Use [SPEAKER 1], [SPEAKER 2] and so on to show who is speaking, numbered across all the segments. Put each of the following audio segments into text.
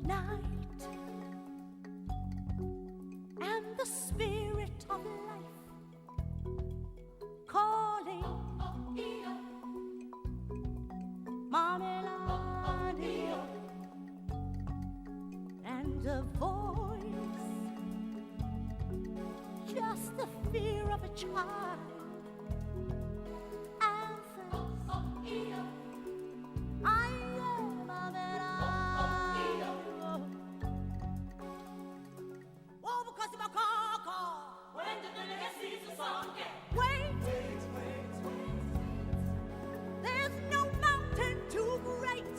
[SPEAKER 1] Night and the spirit of life calling Marmelade, and a voice, just the fear of a child, answers, I am Marmelade. Oh, because I'm a caw. When the legacy is a song, wait. There's no mountain too great.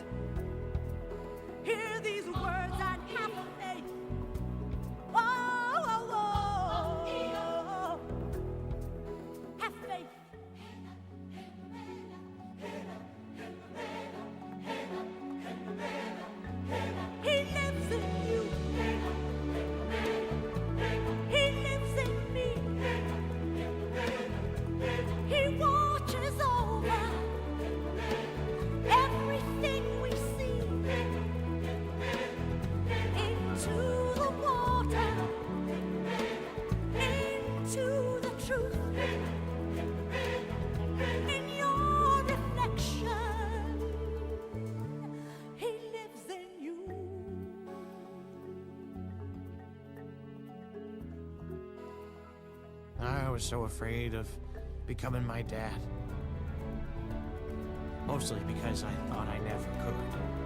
[SPEAKER 1] Hear these words and have faith. Whoa, whoa, whoa. Have faith. He lives in you. He lives in me. He watches over everything we see. Into the water, into the truth, in your reflection, he lives in you.
[SPEAKER 2] I was so afraid of becoming my dad. Mostly because I thought I never could.